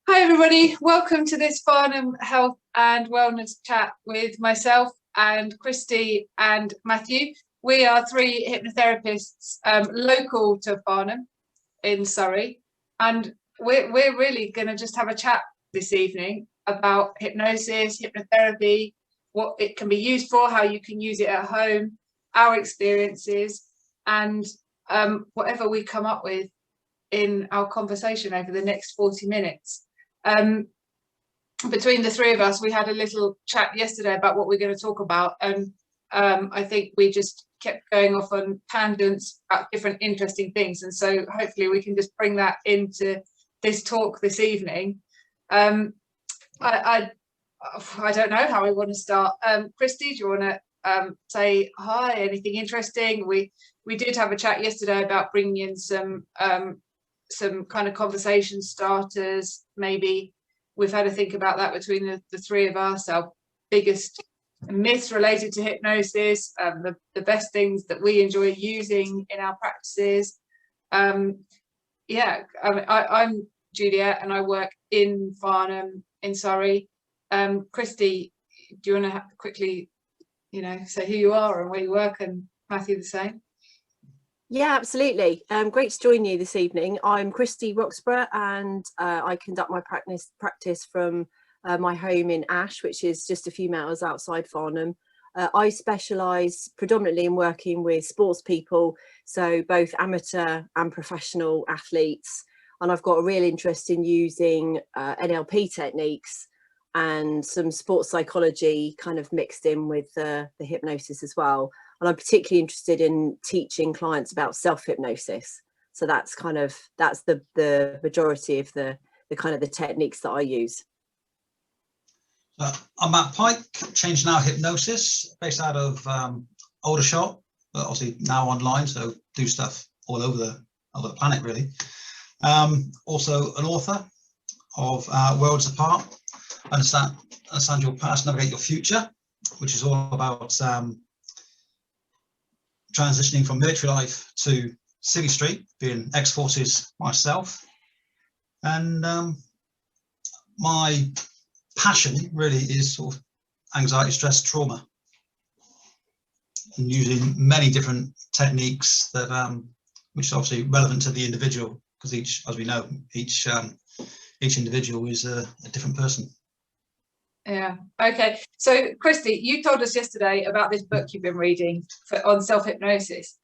Hi everybody, welcome to this Farnham Health and Wellness chat with myself and Christy and Matthew. We are three hypnotherapists local to Farnham in Surrey, and we're really going to just have a chat this evening about hypnosis, hypnotherapy, what it can be used for, how you can use it at home, our experiences, and whatever we come up with in our conversation over the next 40 minutes. Between the three of us, we had a little chat yesterday about what we're going to talk about, and I think we just kept going off on tangents about different interesting things, and so hopefully we can just bring that into this talk this evening. I don't know how we want to start. Christy, do you want to say hi? Anything interesting? We did have a chat yesterday about bringing in some kind of conversation starters. Maybe we've had to think about that between the three of us, our biggest myths related to hypnosis, the best things that we enjoy using in our practices. Yeah, I'm Juliet and I work in Farnham in Surrey. Christy, do you want to quickly, say who you are and where you work, and Matthew the same? Yeah, absolutely. Great to join you this evening. I'm Christy Roxburgh, and I conduct my practice from my home in Ash, which is just a few miles outside Farnham. I specialise predominantly in working with sports people, so both amateur and professional athletes. And I've got a real interest in using NLP techniques and some sports psychology kind of mixed in with the hypnosis as well. And I'm particularly interested in teaching clients about self-hypnosis. So that's the majority of the kind of the techniques that I use. I'm at Pike, Change Now Hypnosis, based out of Aldershot, but obviously now online, so do stuff all over the planet really. Also an author of Worlds Apart, Understand Your Past, Navigate Your Future, which is all about transitioning from military life to civvy street, being ex-forces myself. And my passion really is sort of anxiety, stress, trauma, and using many different techniques that which is obviously relevant to the individual, because as we know, each individual is a different person. Yeah. Okay. So, Christy, you told us yesterday about this book you've been reading on self-hypnosis.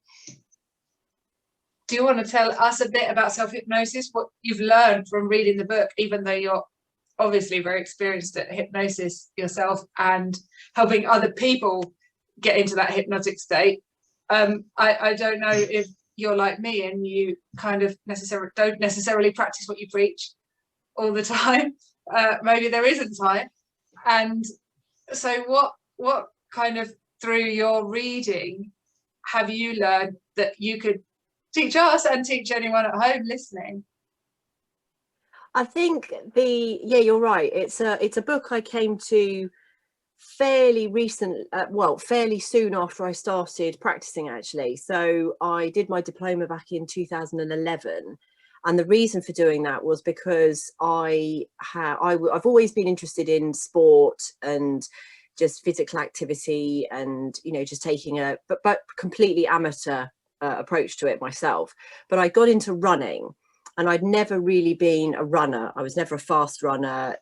Do you want to tell us a bit about self-hypnosis, what you've learned from reading the book, even though you're obviously very experienced at hypnosis yourself and helping other people get into that hypnotic state? I don't know if you're like me and you kind of don't necessarily practice what you preach all the time. Maybe there isn't time. And so what kind of, through your reading, have you learned that you could teach us and teach anyone at home listening? I think you're right. It's a book I came to fairly soon after I started practicing, actually. So I did my diploma back in 2011. And the reason for doing that was because I've always been interested in sport and just physical activity, and just taking but completely amateur approach to it myself. But I got into running, and I'd never really been a runner. I was never a fast runner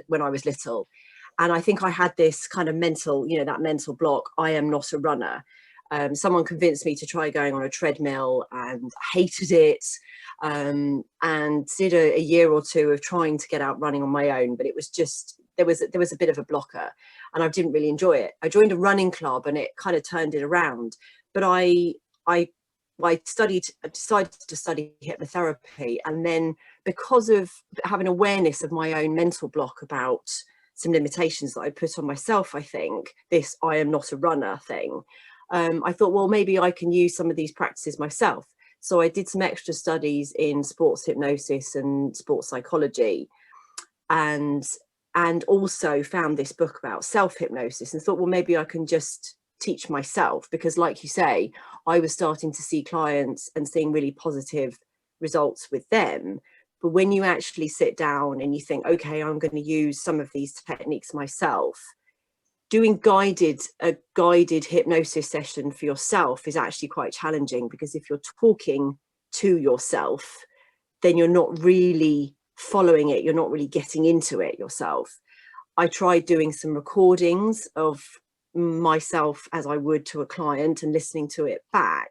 when I was little, and I think I had this kind of mental block. I am not a runner. Someone convinced me to try going on a treadmill, and hated it. And did a year or two of trying to get out running on my own, but it was just there was a bit of a blocker, and I didn't really enjoy it. I joined a running club, and it kind of turned it around. But I decided to study hypnotherapy, and then because of having awareness of my own mental block about some limitations that I put on myself, I think this I am not a runner thing, I thought, well, maybe I can use some of these practices myself. So I did some extra studies in sports hypnosis and sports psychology, and also found this book about self-hypnosis and thought, well, maybe I can just teach myself, because like you say, I was starting to see clients and seeing really positive results with them, But when you actually sit down and you think, okay, I'm going to use some of these techniques myself, doing a guided hypnosis session for yourself is actually quite challenging, because if you're talking to yourself, then you're not really following it, you're not really getting into it yourself. I tried doing some recordings of myself as I would to a client and listening to it back,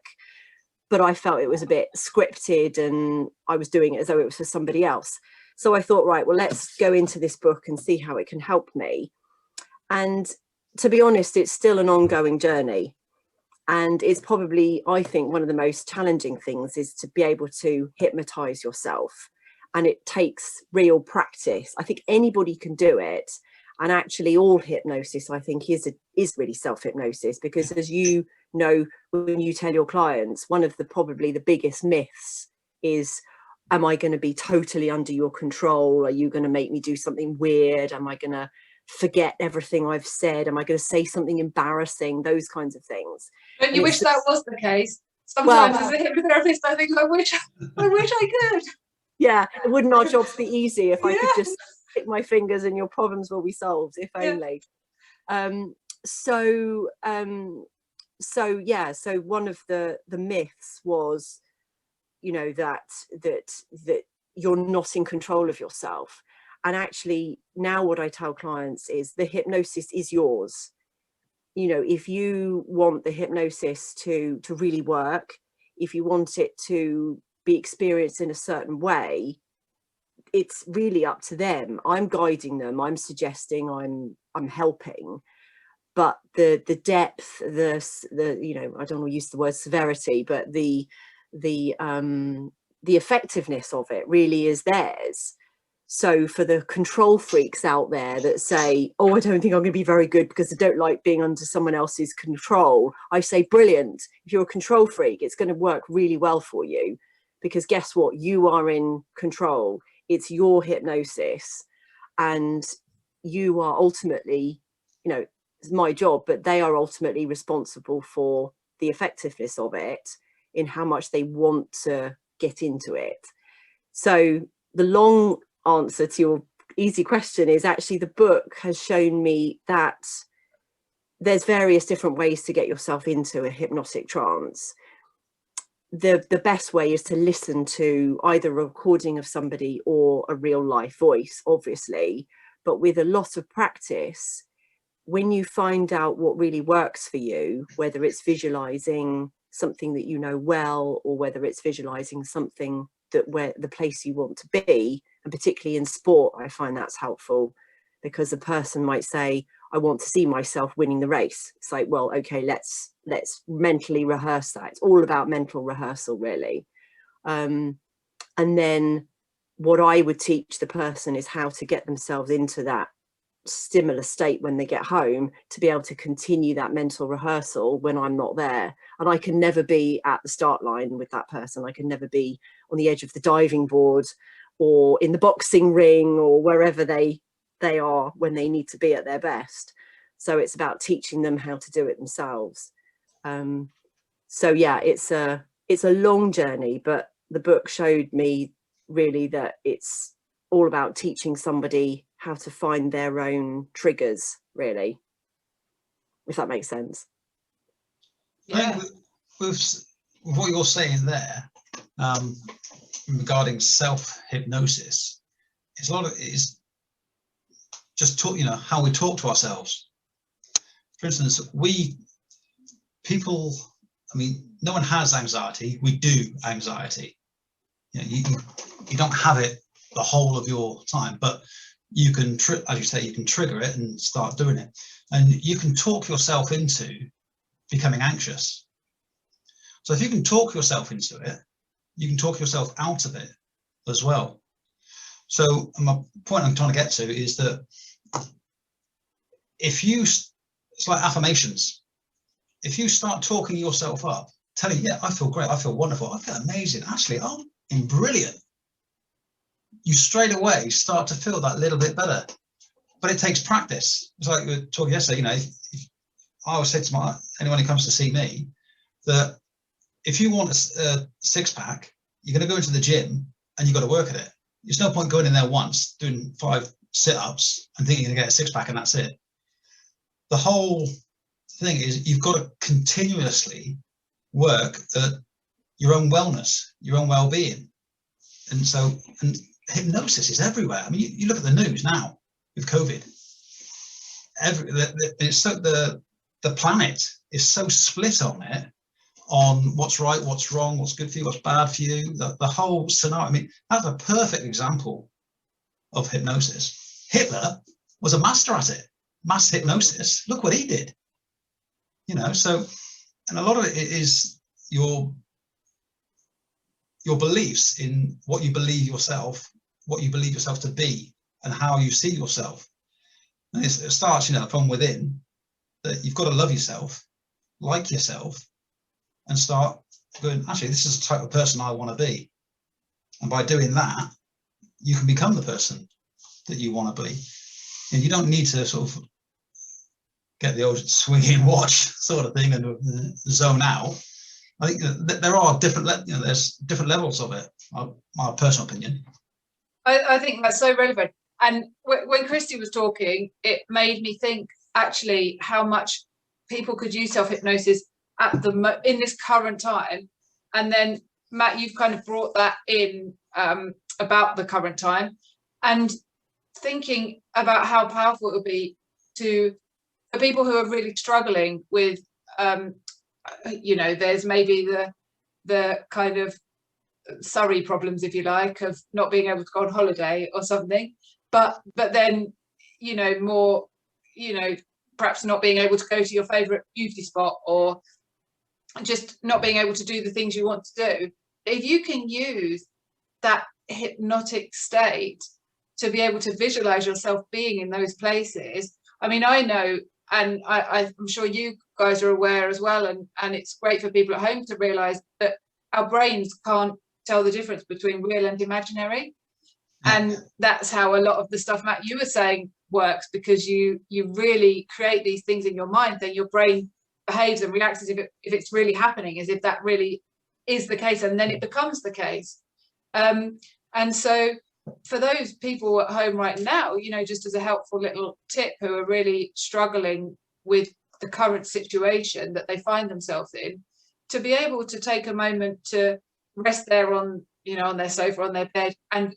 but I felt it was a bit scripted and I was doing it as though it was for somebody else. So I thought, right, well, let's go into this book and see how it can help me. And to be honest, it's still an ongoing journey. And it's probably, I think, one of the most challenging things is to be able to hypnotize yourself. And it takes real practice. I think anybody can do it. And actually all hypnosis, I think, is really self-hypnosis, because as you know, when you tell your clients, one of probably the biggest myths is, am I going to be totally under your control? Are you going to make me do something weird? Am I going to forget everything I've said? Am I going to say something embarrassing? Those kinds of things. Don't you wish that was the case? Sometimes as a hypnotherapist, I think I wish I could. Yeah, wouldn't our jobs be easy if I could just click my fingers and your problems will be solved, if only. So one of the myths was, you know, that you're not in control of yourself. And actually now what I tell clients is the hypnosis is yours. You know, if you want the hypnosis to really work, if you want it to be experienced in a certain way, it's really up to them. I'm guiding them, I'm suggesting, I'm helping, but the depth, the you know, I don't want to use the word severity, but the effectiveness of it really is theirs. So for the control freaks out there that say, oh, I don't think I'm going to be very good because I don't like being under someone else's control, I say, brilliant. If you're a control freak, it's going to work really well for you, because guess what? You are in control. It's your hypnosis, and you are ultimately, you know, it's my job, but they are ultimately responsible for the effectiveness of it, in how much they want to get into it. So the long answer to your easy question is, actually the book has shown me that there's various different ways to get yourself into a hypnotic trance. The best way is to listen to either a recording of somebody or a real life voice, obviously, but with a lot of practice, when you find out what really works for you, whether it's visualizing something that you know well, or whether it's visualizing something that where the place you want to be, and particularly in sport, I find that's helpful, because a person might say, I want to see myself winning the race. It's like, well, okay, let's mentally rehearse that. It's all about mental rehearsal, really. And then what I would teach the person is how to get themselves into that similar state when they get home, to be able to continue that mental rehearsal when I'm not there. And I can never be at the start line with that person. I can never be on the edge of the diving board or in the boxing ring or wherever they are when they need to be at their best. So it's about teaching them how to do it themselves. So yeah, it's a long journey, but the book showed me really that it's all about teaching somebody how to find their own triggers, really, if that makes sense. Yeah. With what you're saying there, regarding self-hypnosis, it's a lot of it is just talk, you know, how we talk to ourselves. For instance, people, I mean, no one has anxiety. We do anxiety. You know, you don't have it the whole of your time, but you can, as you say, you can trigger it and start doing it, and you can talk yourself into becoming anxious. So if you can talk yourself into it, you can talk yourself out of it as well. So my point I'm trying to get to is that it's like affirmations. If you start talking yourself up, telling, yeah, I feel great, I feel wonderful, I feel amazing, actually, I'm brilliant, you straight away start to feel that little bit better. But it takes practice. It's like we were talking yesterday, you know, I always say to anyone who comes to see me that if you want a six-pack, you're going to go into the gym and you've got to work at it. There's no point going in there once, doing 5 sit-ups and thinking you're going to get a six-pack and that's it. The whole thing is you've got to continuously work at your own wellness, your own well-being. And hypnosis is everywhere. I mean, you look at the news now with COVID. It's so the planet is so split on it, on what's right, what's wrong, what's good for you, what's bad for you. The whole scenario. I mean, that's a perfect example of hypnosis. Hitler was a master at it. Mass hypnosis. Look what he did. You know, so, and a lot of it is your beliefs in what you believe yourself to be, and how you see yourself. And it starts, you know, from within, that you've got to love yourself, like yourself, and start going, actually, this is the type of person I want to be. And by doing that, you can become the person that you want to be. And you don't need to sort of get the old swinging watch sort of thing and zone out. I think that there are different, there's different levels of it. My personal opinion. I think that's so relevant. And when Christy was talking, it made me think actually how much people could use self-hypnosis in this current time. And then Matt, you've kind of brought that in about the current time, and thinking about how powerful it would be for people who are really struggling with, you know, there's maybe the kind of Surrey problems, if you like, of not being able to go on holiday or something, but then, you know, more, you know, perhaps not being able to go to your favorite beauty spot, or just not being able to do the things you want to do. If you can use that hypnotic state to be able to visualize yourself being in those places, I mean, I know, and I'm sure you guys are aware as well, and it's great for people at home to realize that our brains can't tell the difference between real and imaginary. And that's how a lot of the stuff, Matt, you were saying works, because you really create these things in your mind, then your brain behaves and reacts as if it's really happening, as if that really is the case, and then it becomes the case. And so for those people at home right now, you know, just as a helpful little tip, who are really struggling with the current situation that they find themselves in, to be able to take a moment to rest there on, you know, on their sofa, on their bed, and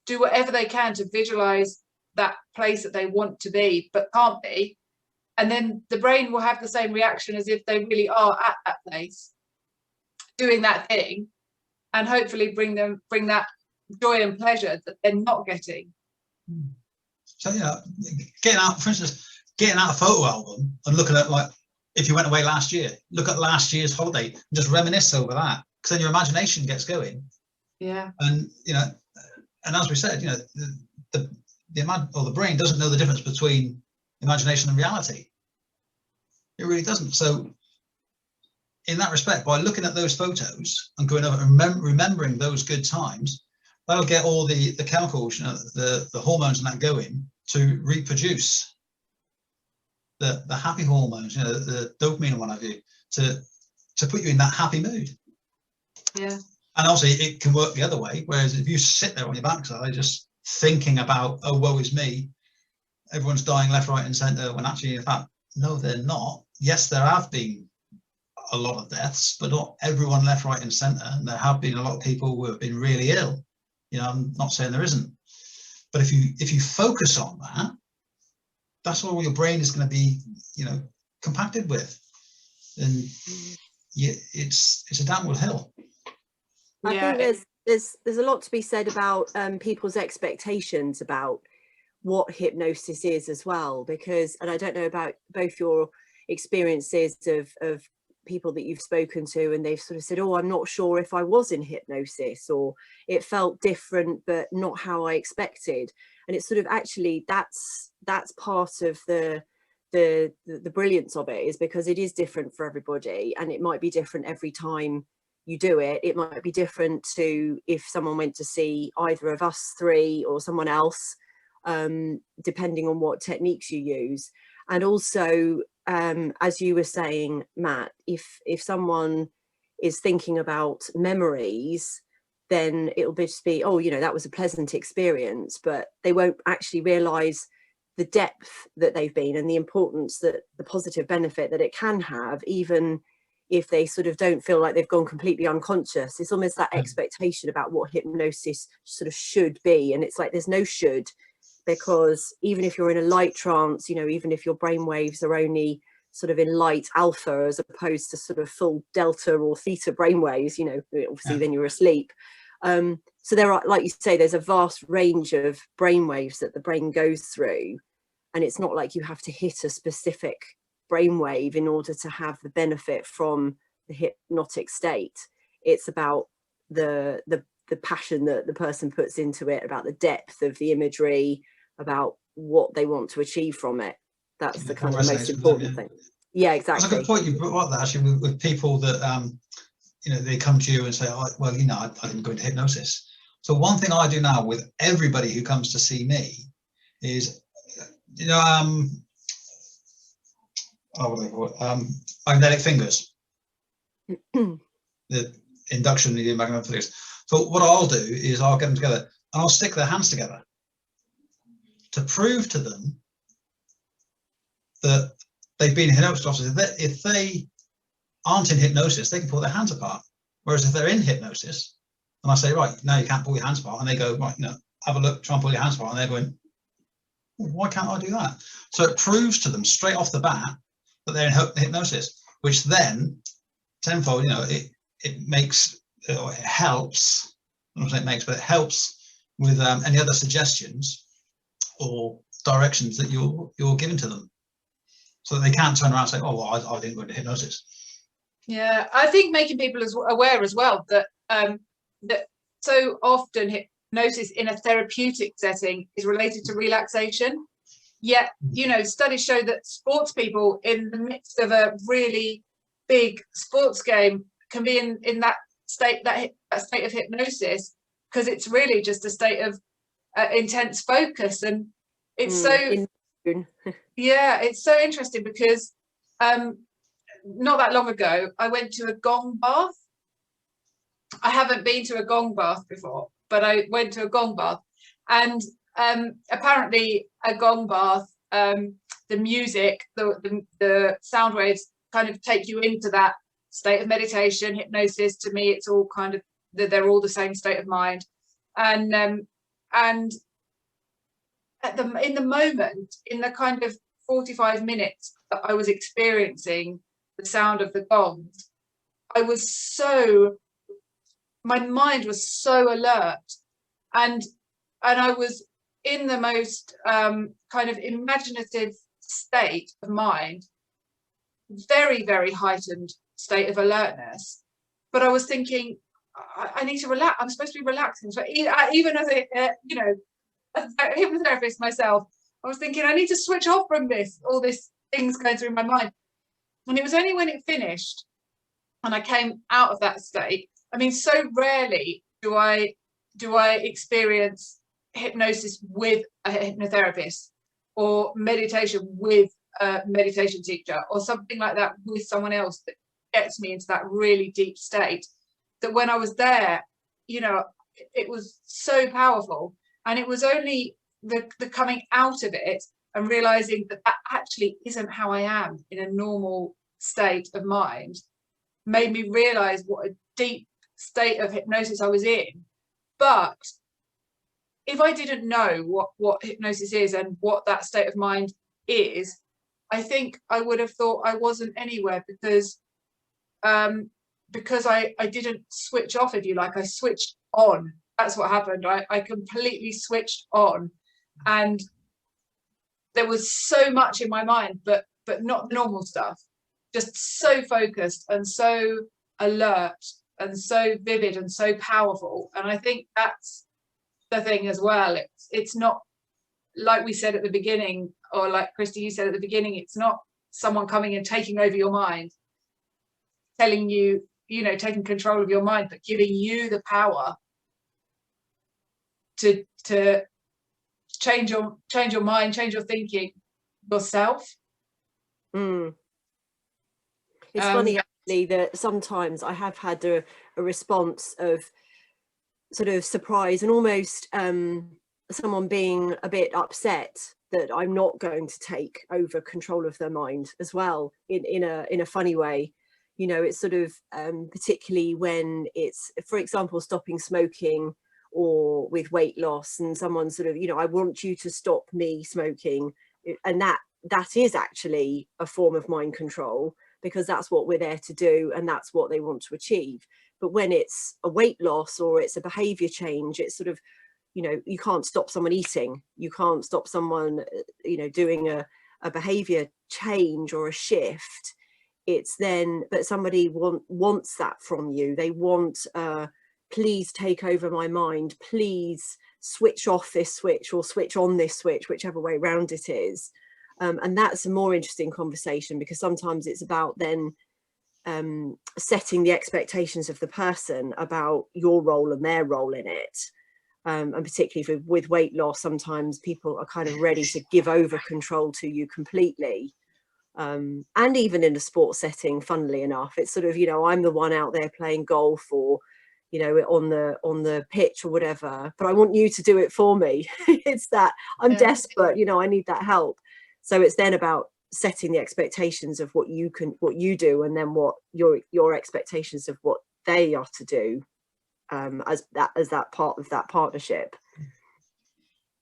do whatever they can to visualize that place that they want to be but can't be, and then the brain will have the same reaction as if they really are at that place doing that thing, and hopefully bring that joy and pleasure that they're not getting. So yeah, getting out, for instance, getting out a photo album and looking at, like, if you went away last year, look at last year's holiday and just reminisce over that, because then your imagination gets going. Yeah. And you know, and as we said, you know, the brain doesn't know the difference between imagination and reality. It really doesn't. So in that respect, by looking at those photos and going over and remembering those good times, that'll get all the chemicals, you know, the hormones and that going to reproduce the happy hormones, you know, the dopamine and what have you, to put you in that happy mood. Yeah. And obviously it can work the other way, whereas if you sit there on your backside just thinking about, oh, woe is me, everyone's dying left, right and centre, when actually, in fact, no, they're not. Yes, there have been a lot of deaths, but not everyone left, right and centre. And there have been a lot of people who have been really ill. You know, I'm not saying there isn't. But if you focus on that, that's all your brain is going to be, you know, compacted with. And it's a downward hill. I think there's a lot to be said about people's expectations about what hypnosis is as well, because, and I don't know about both your experiences of people that you've spoken to, and they've sort of said, oh, I'm not sure if I was in hypnosis, or it felt different but not how I expected. And it's sort of, actually that's part of the brilliance of it, is because it is different for everybody, and it might be different every time you do it. It might be different to if someone went to see either of us three or someone else, depending on what techniques you use. And also, as you were saying, Matt, if someone is thinking about memories, then it'll just be, oh, you know, that was a pleasant experience, but they won't actually realize the depth that they've been and the importance, that the positive benefit that it can have, even if they sort of don't feel like they've gone completely unconscious. It's almost that expectation about what hypnosis sort of should be. And it's like, there's no should, because even if you're in a light trance, you know, even if your brain waves are only sort of in light alpha as opposed to sort of full delta or theta brainwaves, you know, obviously then you're asleep. So there are, like you say, there's a vast range of brainwaves that the brain goes through, and it's not like you have to hit a specific brainwave in order to have the benefit from the hypnotic state. It's about the passion that the person puts into it, about the depth of the imagery, about what they want to achieve from it. That's the kind of most important thing. Yeah, exactly. That's a good point you brought up there, actually, with people that you know, they come to you and say, oh, well, you know, I didn't go into hypnosis. So one thing I do now with everybody who comes to see me is, you know, what do they call it? Magnetic fingers. The induction medium magnetic fingers. So what I'll do is I'll get them together and I'll stick their hands together to prove to them that they've been in hypnosis. If they aren't in hypnosis, they can pull their hands apart. Whereas if they're in hypnosis, and I say, right, now you can't pull your hands apart, and they go, right, you know, have a look, try and pull your hands apart, and they're going, why can't I do that? So it proves to them straight off the bat that they're in hypnosis, which then tenfold, you know, it makes, or it helps, I don't know if it makes, but it helps with any other suggestions or directions that you're giving to them, so that they can't turn around and say, oh, well, I didn't go into hypnosis. Yeah, I think making people aware as well that that so often hypnosis in a therapeutic setting is related to relaxation. Yet, you know, studies show that sports people in the midst of a really big sports game can be in that state, that state of hypnosis, because it's really just a state of intense focus. And it's yeah, it's so interesting because not that long ago I went to a gong bath. I haven't been to a gong bath before, but I went to a gong bath, and apparently a gong bath, the music, the sound waves kind of take you into that state of meditation, hypnosis. To me, it's all kind of, they're all the same state of mind. And in the moment, in the kind of 45 minutes that I was experiencing the sound of the gongs, my mind was so alert, and I was in the most kind of imaginative state of mind, very, very heightened state of alertness. But I was thinking, I need to relax. I'm supposed to be relaxing. So even as a you know, as a hypnotherapist myself, I was thinking I need to switch off from this, all these things going through my mind. And it was only when it finished and I came out of that state. I mean, so rarely do I experience hypnosis with a hypnotherapist, or meditation with a meditation teacher, or something like that with someone else that gets me into that really deep state, that when I was there, you know, it was so powerful. And it was only the coming out of it and realizing that that actually isn't how I am in a normal state of mind, made me realize what a deep state of hypnosis I was in. But if I didn't know what hypnosis is and what that state of mind is, I think I would have thought I wasn't anywhere, because I didn't switch off, if you like. I switched on. That's what happened. I completely switched on, and there was so much in my mind, but not the normal stuff, just so focused and so alert and so vivid and so powerful. And I think that's the thing as well. It's not, like we said at the beginning, or like Christy, you said at the beginning, it's not someone coming and taking over your mind, telling you, you know, taking control of your mind, but giving you the power to change your mind, change your thinking yourself. It's funny actually that sometimes I have had a response of sort of surprise and almost someone being a bit upset that I'm not going to take over control of their mind as well, in a funny way. You know, it's sort of particularly when it's, for example, stopping smoking or with weight loss, and someone sort of, you know, I want you to stop me smoking, and that is actually a form of mind control, because that's what we're there to do and that's what they want to achieve. But when it's a weight loss or it's a behavior change, it's sort of, you know, you can't stop someone eating, you can't stop someone, you know, doing a behavior change or a shift. It's then, but somebody wants that from you. They want, please take over my mind, please switch off this switch or switch on this switch, whichever way round it is. And that's a more interesting conversation, because sometimes it's about then setting the expectations of the person about your role and their role in it. And particularly with weight loss, sometimes people are kind of ready to give over control to you completely. And even in a sports setting, funnily enough, it's sort of, you know, I'm the one out there playing golf or, you know, on the pitch or whatever, but I want you to do it for me. It's that I'm desperate, you know, I need that help. So it's then about setting the expectations of what you do, and then what your expectations of what they are to do, as that part of that partnership.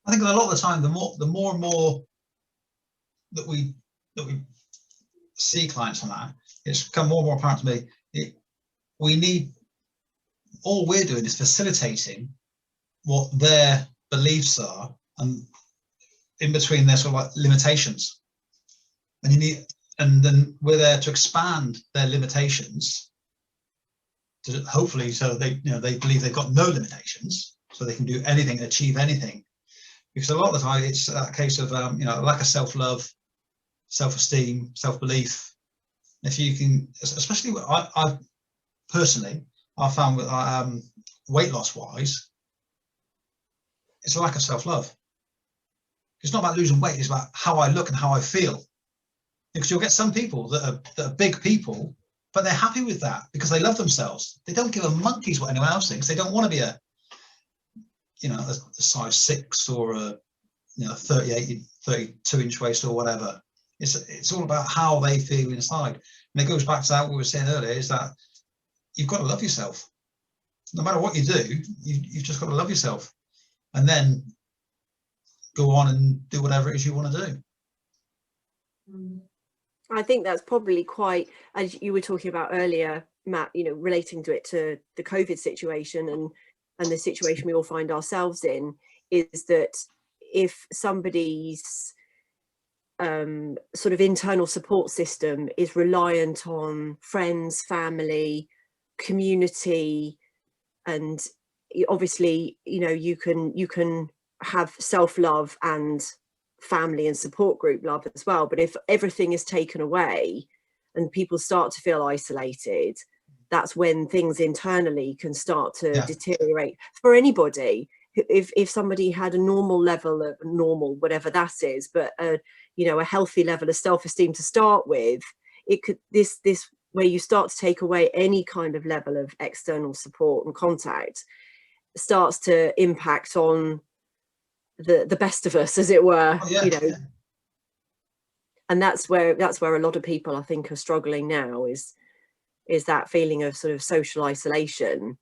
I think a lot of the time, the more and more that we see clients on that, it's become more and more apparent to me. All we're doing is facilitating what their beliefs are, and in between their sort of like limitations. And then we're there to expand their limitations, to hopefully, so they believe they've got no limitations, so they can do anything, achieve anything. Because a lot of the time it's a case of lack of self-love, self-esteem, self-belief. If you can, especially I personally, I found with weight loss wise, it's a lack of self-love. It's not about losing weight, it's about how I look and how I feel. Because you'll get some people that are big people, but they're happy with that because they love themselves. They don't give a monkey's what anyone else thinks. They don't want to be a size 6 or a 38, 32 inch waist or whatever. It's all about how they feel inside. And it goes back to that what we were saying earlier, is that you've got to love yourself. No matter what you do, you've just got to love yourself, and then go on and do whatever it is you want to do. I think that's probably quite, as you were talking about earlier, Matt, you know, relating to the COVID situation and the situation we all find ourselves in, is that if somebody's sort of internal support system is reliant on friends, family, community, and obviously, you know, you can have self-love and family and support group love as well, but if everything is taken away and people start to feel isolated, that's when things internally can start to deteriorate for anybody. If somebody had a normal level of whatever that is, but a healthy level of self-esteem to start with, it could this where you start to take away any kind of level of external support and contact, starts to impact on the best of us, as it were. And that's where a lot of people, I think, are struggling now, is that feeling of sort of social isolation.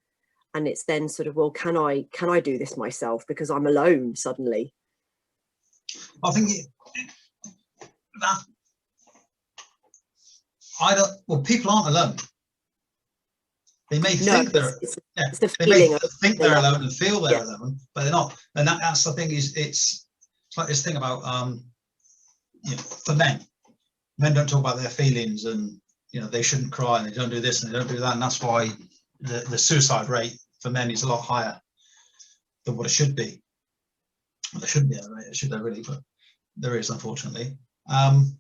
And it's then sort of, well, can I do this myself, because I'm alone suddenly? I think people aren't alone. They may think they're alone and feel they're alone, but they're not. And that's the thing, is it's like this thing about for men don't talk about their feelings, and they shouldn't cry, and they don't do this and they don't do that, and that's why the suicide rate for men is a lot higher than what it should be. Well, there shouldn't be a rate, it should there really, but there is, unfortunately. I've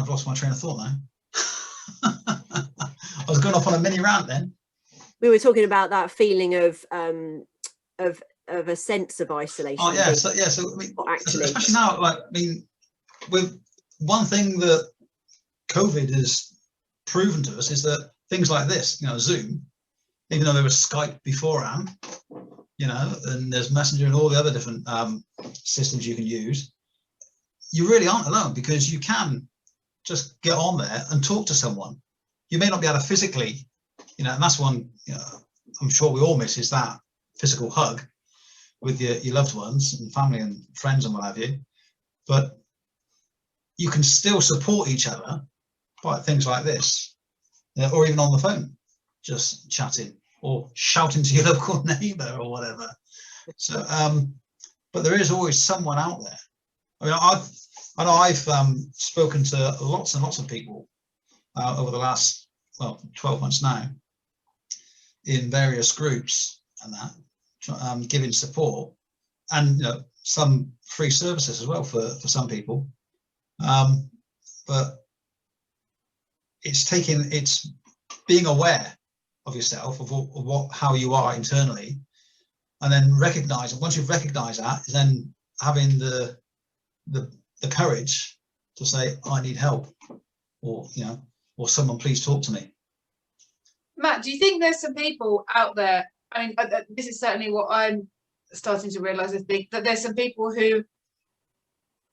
lost my train of thought now. I was going off on a mini rant then. We were talking about that feeling of a sense of isolation. Oh yeah, so I mean, especially now, like, I mean, with one thing that COVID has proven to us is that things like this, Zoom, even though there was Skype beforehand, you know, and there's Messenger and all the other different systems you can use, you really aren't alone, because you can just get on there and talk to someone. You may not be able to physically, you know, and that's one, you know, I'm sure we all miss, is that physical hug with your loved ones and family and friends and what have you. But you can still support each other by things like this, or even on the phone, just chatting or shouting to your local neighbour or whatever. So, but there is always someone out there. I mean, I know I've spoken to lots and lots of people over the last, well, 12 months now, in various groups and that, giving support, and, you know, some free services as well for some people. But it's being aware of yourself, of how you are internally, and then recognise, once you've recognised that, is then having the courage to say, I need help, or, you know, or someone please talk to me. Matt, do you think there's some people out there, I mean, this is certainly what I'm starting to realise, I think, that there's some people who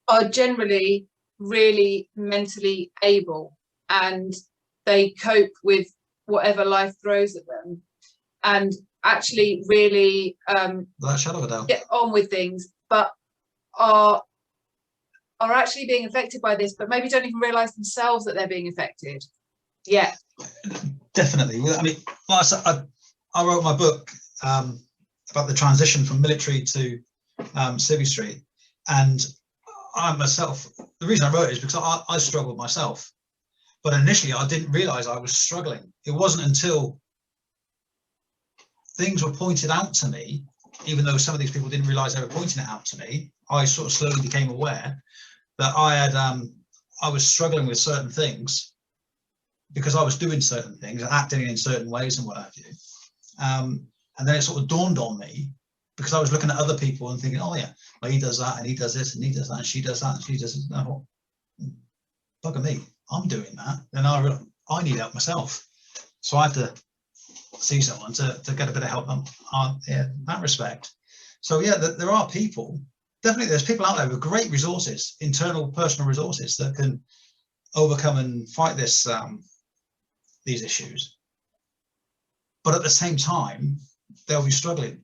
are generally really mentally able, and they cope with whatever life throws at them, and actually really Without a shadow of a doubt, get on with things, but are actually being affected by this, but maybe don't even realise themselves that they're being affected. Yeah. Definitely. I mean, I wrote my book about the transition from military to Civvy Street, and I myself, the reason I wrote it is because I struggled myself, but initially I didn't realise I was struggling. It wasn't until things were pointed out to me, even though some of these people didn't realise they were pointing it out to me, I sort of slowly became aware that I was struggling with certain things because I was doing certain things and acting in certain ways and what have you. And then it sort of dawned on me, because I was looking at other people and thinking, oh yeah, well, he does that and he does this and he does that and she does that and she does this. No, bugger me, I'm doing that. Then I need help myself. So I have to see someone to get a bit of help in that respect. So yeah, there are people, definitely there's people out there with great resources, internal personal resources, that can overcome and fight this these issues. But at the same time, they'll be struggling,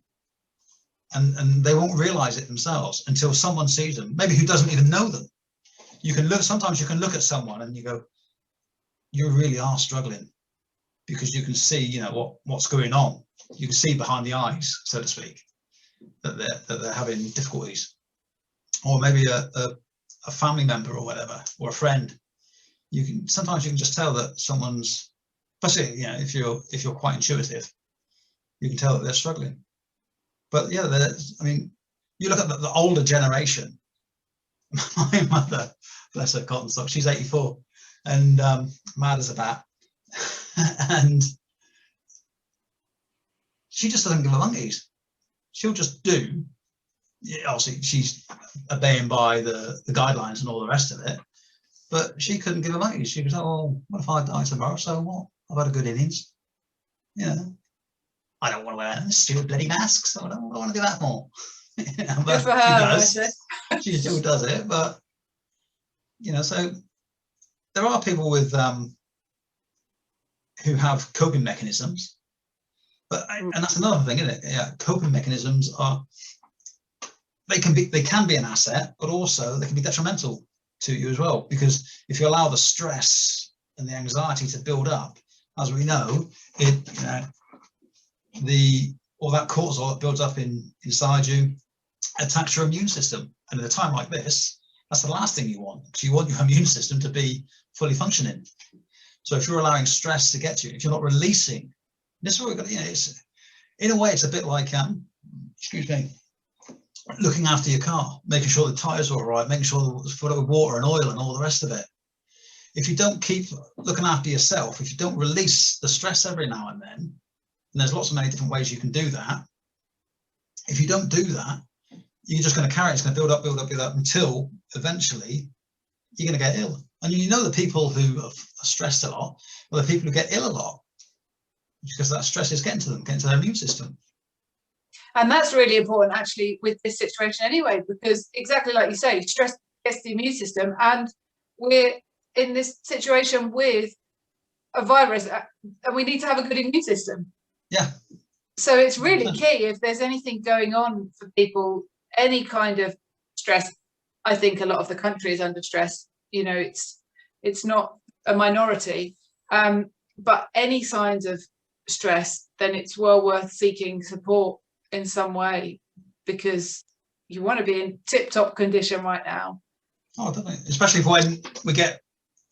and they won't realize it themselves until someone sees them, maybe who doesn't even know them. You can look, sometimes you can look at someone and you go, you really are struggling, because you can see, you know, what's going on. You can see behind the eyes, so to speak, that they're having difficulties. Or maybe a family member or whatever, or a friend. Sometimes you can just tell that someone's, especially, you know, if you're quite intuitive, you can tell that they're struggling. But yeah, I mean, you look at the older generation. My mother, bless her cotton sock, she's 84 and mad as a bat, and she just doesn't give a monkeys. She'll just do. Yeah, obviously she's obeying by the guidelines and all the rest of it, but she couldn't give a monkeys. She was like, oh, what if I die tomorrow? So what? I've had a good innings. You know, I don't want to wear stupid bloody masks. I don't want to do that more. But good for her, she does. She still does it, but you know, so there are people with who have coping mechanisms, but and that's another thing, isn't it? Yeah, coping mechanisms are, they can be an asset, but also they can be detrimental to you as well, because if you allow the stress and the anxiety to build up, as we know, all that cortisol that builds up inside you attacks your immune system, and at a time like this, that's the last thing you want, because you want your immune system to be fully functioning. So if you're allowing stress to get to you, if you're not releasing, this is what we've got, you know, it's, in a way, it's a bit like, excuse me, looking after your car, making sure the tires are all right, making sure it's full of water and oil and all the rest of it. If you don't keep looking after yourself, if you don't release the stress every now and then, and there's lots of many different ways you can do that, if you don't do that, you're just going to carry it. It's going to build up until eventually you're going to get ill. And you know, the people who are stressed a lot, or the people who get ill a lot, because that stress is getting to them, getting to their immune system. And that's really important actually with this situation anyway, because exactly like you say, stress gets the immune system, and we're in this situation with a virus and we need to have a good immune system. Yeah. So it's really key, if there's anything going on for people, any kind of stress. I think a lot of the country is under stress. You know, it's not a minority, but any signs of stress, then it's well worth seeking support in some way, because you want to be in tip-top condition right now. Oh, definitely. Especially when we get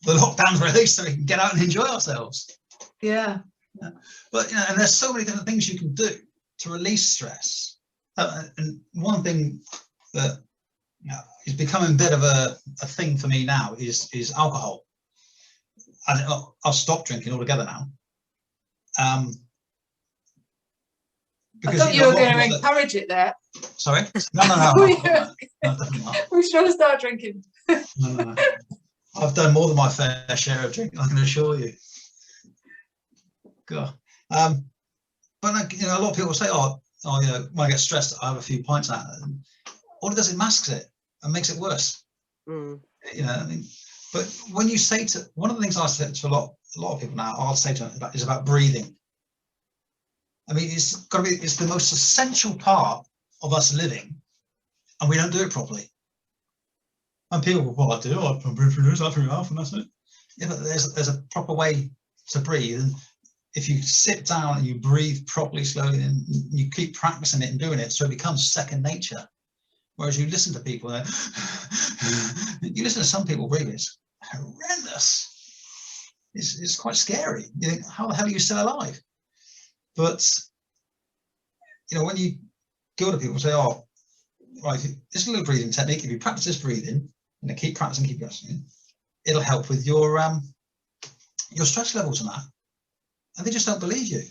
the lockdowns released, so we can get out and enjoy ourselves. Yeah. But and there's so many different things you can do to release stress. And one thing that is becoming a bit of a thing for me now is alcohol. I've stopped drinking altogether now. Because, I thought you were going to encourage it there. Sorry? No, definitely not. We should have started drinking. No. I've done more than my fair share of drinking, I can assure you. God. But a lot of people say, when I get stressed, I have a few pints out. And all it does, it masks it and makes it worse. But when you say one of the things I say to a lot of people now, I'll say to them is about breathing. I mean, it's the most essential part of us living, and we don't do it properly. And people will, well, I do. I breathe through nose, out through mouth, and that's it. Yeah, but there's a proper way to breathe, and if you sit down and you breathe properly, slowly, and you keep practicing it and doing it, so it becomes second nature. Whereas you listen to people, you listen to some people breathe, it's horrendous. It's quite scary. You think, how the hell are you still alive? But when you go to people and say, oh, right, this is a little breathing technique. If you practice this breathing and keep practicing, it'll help with your stress levels and that. And they just don't believe you.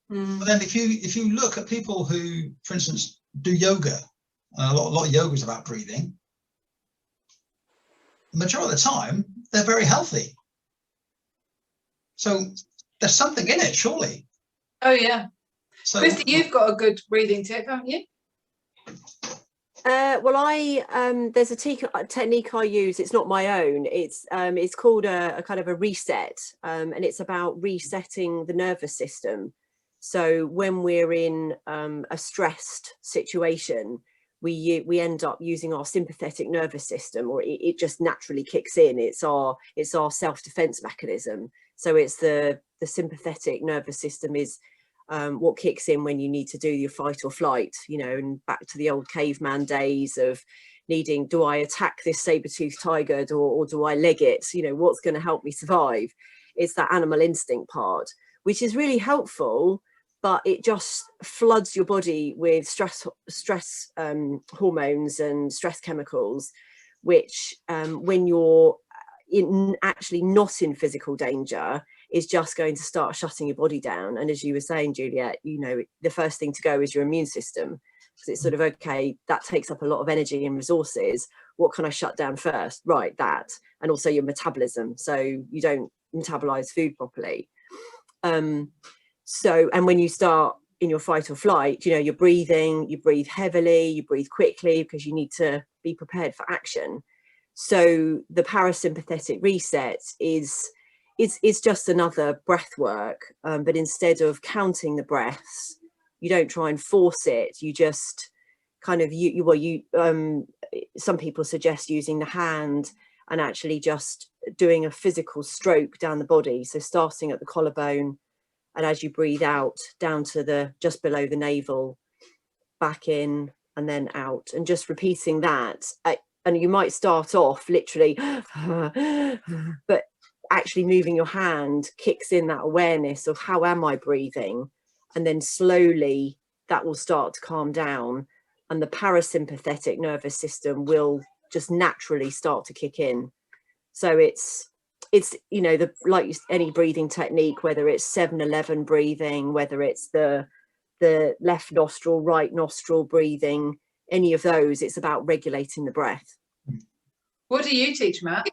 But then if you look at people who, for instance, do yoga, and a lot of yoga is about breathing, the majority of the time they're very healthy. So there's something in it, surely. Oh yeah. So, Christy, you've got a good breathing tip, haven't you? Well, there's a technique I use. It's not my own. It's called a kind of a reset, and it's about resetting the nervous system. So when we're in a stressed situation, we end up using our sympathetic nervous system, or it just naturally kicks in. It's our self-defense mechanism. So it's the sympathetic nervous system is what kicks in when you need to do your fight or flight, and back to the old caveman days of needing, do I attack this saber-toothed tiger or do I leg it? What's going to help me survive? It's that animal instinct part, which is really helpful, but it just floods your body with stress hormones and stress chemicals, which when you're actually not in physical danger, is just going to start shutting your body down. And as you were saying, Juliet, the first thing to go is your immune system, because it's sort of, okay, that takes up a lot of energy and resources. What can I shut down first? Right, that. And also your metabolism, so you don't metabolize food properly. And when you start in your fight or flight, you're breathing, you breathe heavily, you breathe quickly, because you need to be prepared for action. So the parasympathetic reset is just another breath work, but instead of counting the breaths, you don't try and force it. You just kind of some people suggest using the hand and actually just doing a physical stroke down the body. So starting at the collarbone, and as you breathe out, down to just below the navel, back in and then out, and just repeating that. And you might start off literally, but actually moving your hand kicks in that awareness of, how am I breathing? And then slowly that will start to calm down, and the parasympathetic nervous system will just naturally start to kick in. So it's like any breathing technique, whether it's 7-11 breathing, whether it's the left nostril, right nostril breathing, any of those, it's about regulating the breath. What do you teach, Matt?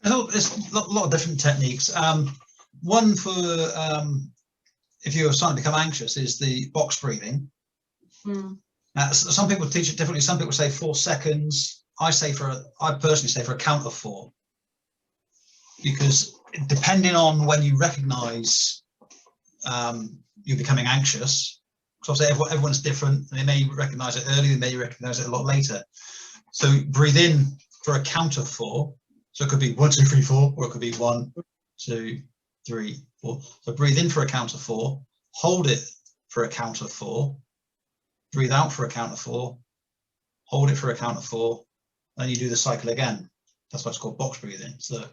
There's a lot of different techniques. one for if you're starting to become anxious is the box breathing. Some people teach it differently. Some people say 4 seconds. I personally say for a count of 4, because depending on when you recognize you're becoming anxious, because obviously everyone's different, and they may recognize it early, they may recognize it a lot later. So breathe in for a count of 4. So it could be 1, 2, 3, 4, or it could be 1, 2, 3, 4. So breathe in for a count of 4, hold it for a count of 4, breathe out for a count of 4, hold it for a count of 4, and you do the cycle again. That's why it's called box breathing. So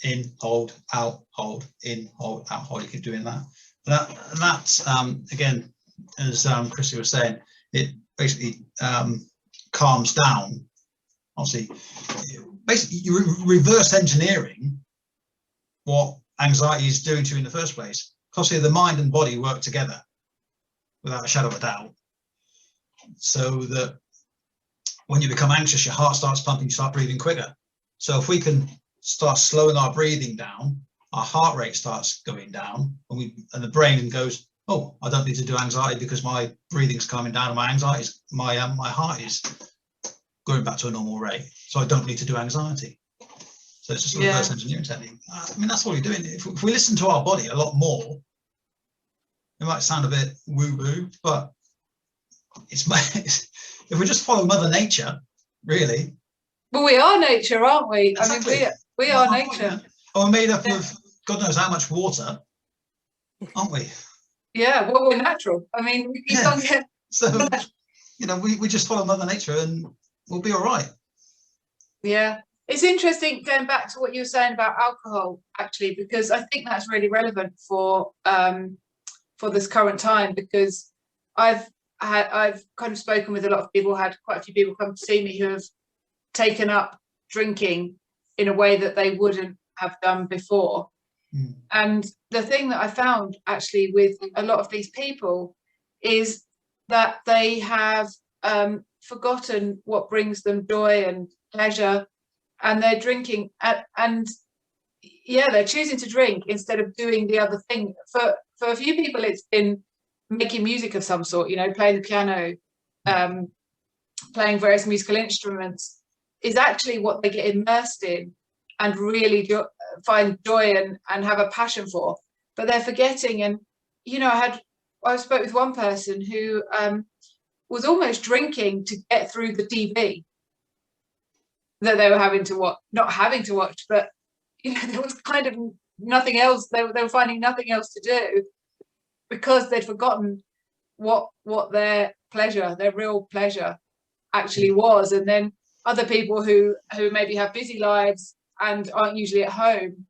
in, hold, out, hold, in, hold, out, hold. You keep doing that. And that's again, as Christy was saying, it basically calms down. Obviously, basically you're reverse engineering what anxiety is doing to you in the first place. Because the mind and body work together without a shadow of a doubt. So that when you become anxious, your heart starts pumping, you start breathing quicker. So if we can start slowing our breathing down, our heart rate starts going down, and the brain goes, oh, I don't need to do anxiety because my breathing's calming down and my heart is going back to a normal rate. So I don't need to do anxiety. So it's just a reverse engineering technique. I mean, that's what you're doing. If we listen to our body a lot more, it might sound a bit woo-woo, but if we just follow Mother Nature, really. Well, we are nature, aren't we? Exactly. I mean, we are nature. And we're made up of God knows how much water, aren't we? Yeah, well, we're natural. I mean, you can't get... So, we just follow Mother Nature and we'll be all right. Yeah. It's interesting going back to what you were saying about alcohol, actually, because I think that's really relevant for this current time, because I've kind of spoken with a lot of people, had quite a few people come to see me who have taken up drinking in a way that they wouldn't have done before. And the thing that I found actually with a lot of these people is that they have forgotten what brings them joy and pleasure, and they're drinking and they're choosing to drink instead of doing the other thing. For a few people, it's been making music of some sort, playing the piano, playing various musical instruments is actually what they get immersed in and really find joy and have a passion for. But they're forgetting. And I spoke with one person who was almost drinking to get through the TV that they were not having to watch, but there was kind of nothing else. They were finding nothing else to do because they'd forgotten what their pleasure, their real pleasure actually was. And then other people who maybe have busy lives and aren't usually at home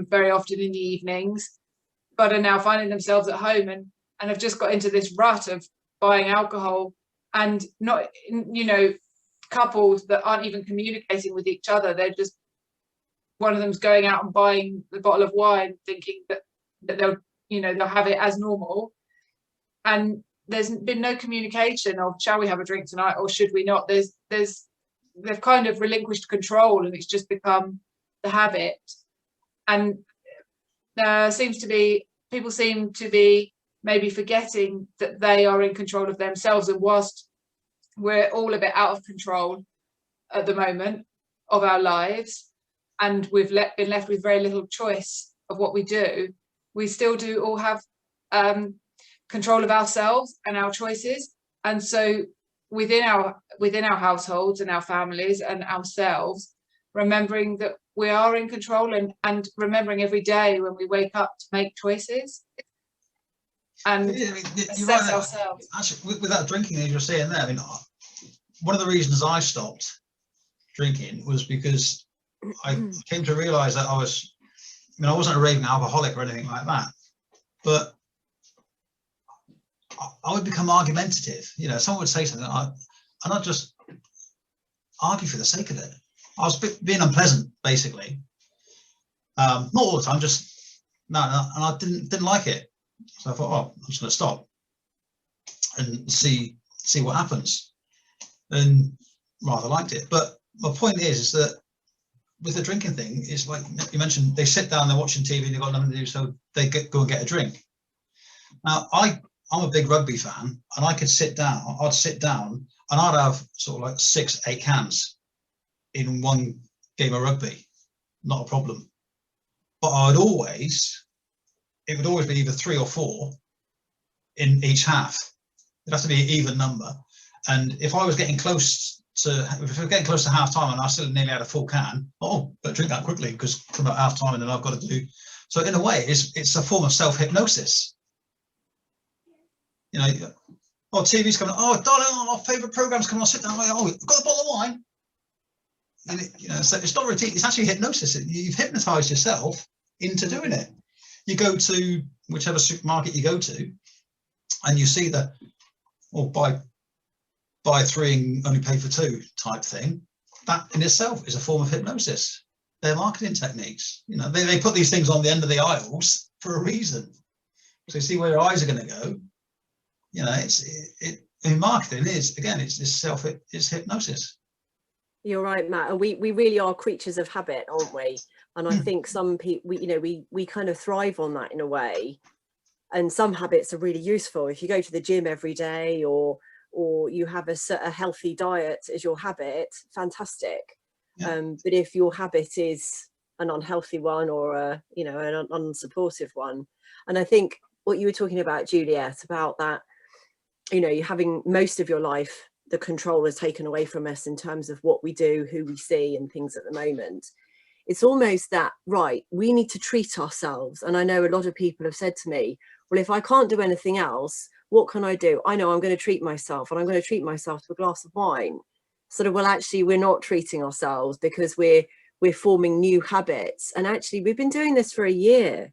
very often in the evenings, but are now finding themselves at home and have just got into this rut of buying alcohol, and not, couples that aren't even communicating with each other. They're just, one of them's going out and buying the bottle of wine thinking that they'll have it as normal, and there's been no communication of, shall we have a drink tonight or should we not? They've kind of relinquished control, and it's just become the habit. And people seem to be maybe forgetting that they are in control of themselves. And whilst we're all a bit out of control at the moment of our lives, and we've been left with very little choice of what we do, we still do all have control of ourselves and our choices. And so within our households and our families and ourselves, remembering that we are in control, and remembering every day when we wake up to make choices and assess right ourselves. Actually, with that drinking, as you're saying there, I mean, one of the reasons I stopped drinking was because I came to realize that I wasn't a raving alcoholic or anything like that, but I would become argumentative. Someone would say something, and I'd just argue for the sake of it. I was being unpleasant, basically. Not all the time, just no, and I didn't like it. So I thought, oh, I'm just going to stop and see what happens, and rather liked it. But my point is that with the drinking thing, it's like you mentioned, they sit down, they're watching TV, they've got nothing to do, so they go and get a drink. Now, I'm a big rugby fan, and I could sit down, and I'd have sort of like 6-8 cans in one game of rugby, not a problem. But it would always be either 3 or 4 in each half. It'd have to be an even number. And if I was getting close to half time and I still nearly had a full can, better drink that quickly because from about half time and then I've got to do. So in a way, it's a form of self-hypnosis. You know, TV's coming. Oh, darling, our favourite program's coming. I'll sit down. I've got a bottle of wine. And so it's not routine. It's actually hypnosis. You've hypnotised yourself into doing it. You go to whichever supermarket you go to, and you see the, buy 3 and only pay for 2 type thing. That in itself is a form of hypnosis. They're marketing techniques. You know, they put these things on the end of the aisles for a reason. So you see where your eyes are going to go. You know, in marketing it's hypnosis. You're right, Matt. And we really are creatures of habit, aren't we? And I think some people, we kind of thrive on that in a way. And some habits are really useful. If you go to the gym every day, or you have a healthy diet as your habit, fantastic. Yeah. But if your habit is an unhealthy one, or an unsupportive one, and I think what you were talking about, Juliet, about that, you're having most of your life, the control is taken away from us in terms of what we do, who we see and things at the moment. It's almost that, right, we need to treat ourselves. And I know a lot of people have said to me, well, if I can't do anything else, what can I do? I know I'm going to treat myself, and I'm going to treat myself to a glass of wine. Sort of, well, actually, we're not treating ourselves because we're forming new habits. And actually, we've been doing this for a year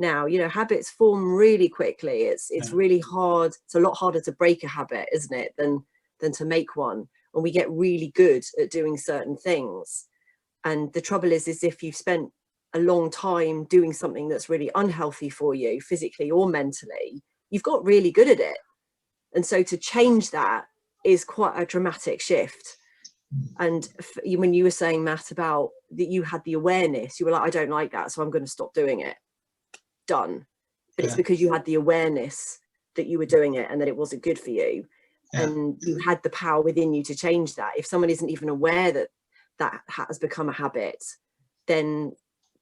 now. Habits form really quickly. It's really hard. It's a lot harder to break a habit, isn't it, than to make one. And we get really good at doing certain things. And the trouble is if you've spent a long time doing something that's really unhealthy for you, physically or mentally, you've got really good at it. And so to change that is quite a dramatic shift. And when you were saying, Matt, about that you had the awareness, you were like, I don't like that, so I'm going to stop doing it. Done. But it's because you had the awareness that you were doing it and that it wasn't good for you. Yeah. And you had the power within you to change that. If someone isn't even aware that has become a habit, then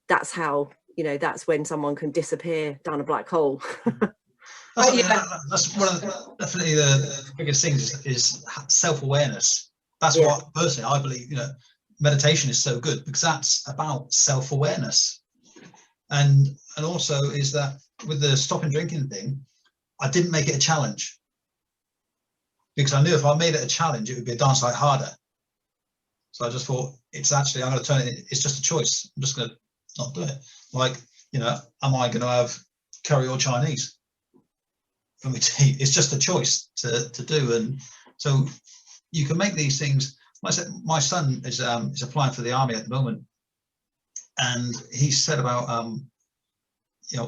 that's how, that's when someone can disappear down a black hole. That's one of definitely the biggest things is self-awareness. That's what personally I believe, meditation is so good, because that's about self-awareness. And also is that with the stopping drinking thing, I didn't make it a challenge, because I knew if I made it a challenge, it would be a darn sight harder. So I just thought, I'm going to turn it, it's just a choice. I'm just going to not do it. Like, am I going to have curry or Chinese for me to eat? It's just a choice to do. And so you can make these things. My son is applying for the army at the moment. And he said about,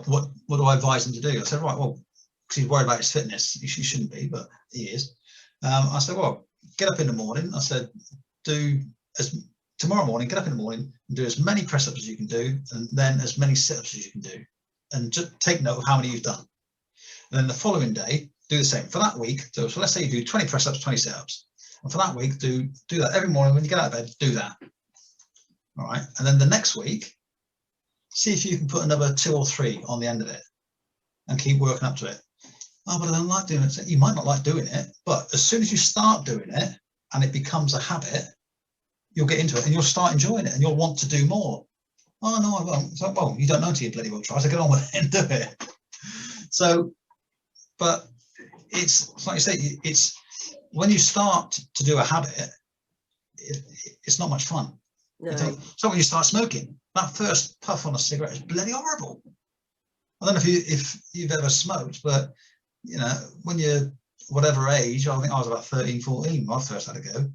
what do I advise him to do? I said, right, well, because he's worried about his fitness. He shouldn't be, but he is. I said, well, get up in the morning. I said, tomorrow morning, get up in the morning and do as many press-ups as you can do, and then as many sit-ups as you can do, and just take note of how many you've done. And then the following day, do the same for that week. So let's say you do 20 press-ups, 20 sit-ups, and for that week, do that every morning when you get out of bed. Do that. All right, and then the next week, see if you can put another 2 or 3 on the end of it, and keep working up to it. Oh, but I don't like doing it. So you might not like doing it, but as soon as you start doing it and it becomes a habit, you'll get into it and you'll start enjoying it and you'll want to do more. Oh, no, I won't. So, well, you don't know until you bloody well try, so get on with it and do it. So, but it's like you say, it's when you start to do a habit, it's not much fun. No. So when you start smoking, that first puff on a cigarette is bloody horrible. I don't know if you've ever smoked, but when you're whatever age, I think I was about 13, 14 when I first had to go,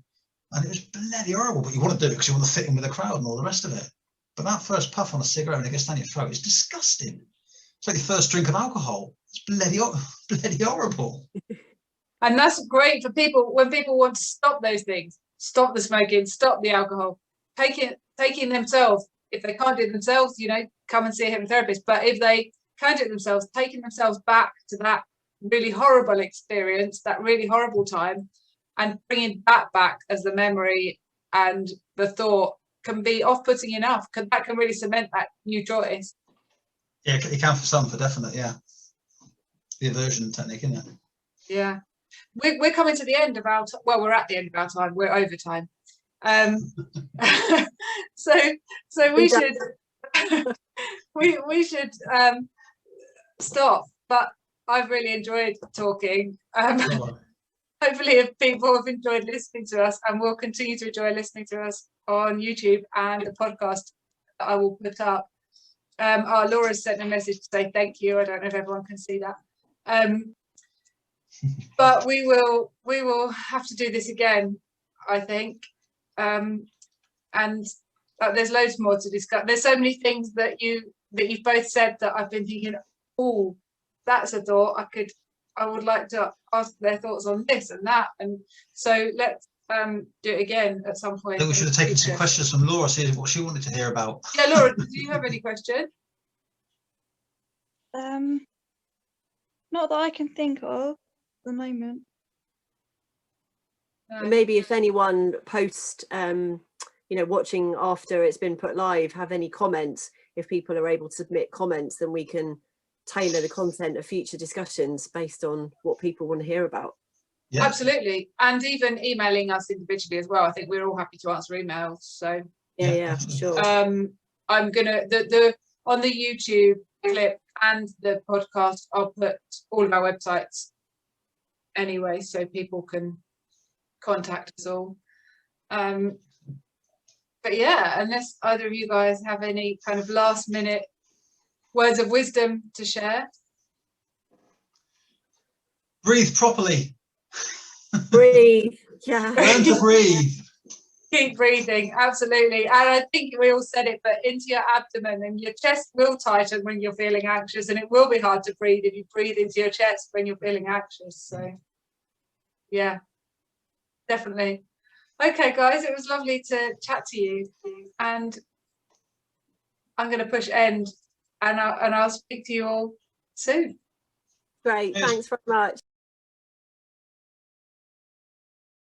and it was bloody horrible, but you want to do it because you want to fit in with the crowd and all the rest of it. But that first puff on a cigarette when it gets down your throat is disgusting. It's like your first drink of alcohol. It's bloody horrible. And that's great for people when people want to stop those things, stop the smoking, stop the alcohol, take it taking themselves, if they can't do it themselves, you know, come and see a hypnotherapist. But if they can do it themselves, taking themselves back to that really horrible experience, that really horrible time, and bringing that back as the memory and the thought can be off-putting enough, because that can really cement that new choice. Yeah, it can for some, for definite. Yeah, the aversion technique, isn't it? Yeah, we're coming to the end of our well, we're at the end of our time. We're over time. So we should we should stop. But I've really enjoyed talking. Hopefully, if people have enjoyed listening to us, and will continue to enjoy listening to us on YouTube and the podcast that I will put up. Laura sent a message to say thank you. I don't know if everyone can see that. But we will have to do this again, I think. And there's loads more to discuss. There's so many things that you've both said that I've been thinking, oh, that's a thought. I would like to ask their thoughts on this and that. And so let's do it again at some point. I think we should have taken some questions from Laura, see what she wanted to hear about. Yeah, Laura, do you have any questions? Not that I can think of at the moment. Maybe if anyone post watching after it's been put live, have any comments, if people are able to submit comments, then we can tailor the content of future discussions based on what people want to hear about. Yeah. Absolutely. And even emailing us individually as well. I think we're all happy to answer emails. So yeah, for sure. I'm gonna on the YouTube clip and the podcast, I'll put all of our websites anyway, so people can contact us all. But yeah, unless either of you guys have any kind of last minute words of wisdom to share. Breathe properly. Breathe. Yeah. Learn to breathe. Keep breathing, absolutely. And I think we all said it, but into your abdomen, and your chest will tighten when you're feeling anxious, and it will be hard to breathe if you breathe into your chest when you're feeling anxious. So yeah, definitely. Okay, guys, it was lovely to chat to you, and I'm going to push end, and I'll speak to you all soon. Great. Thanks very much.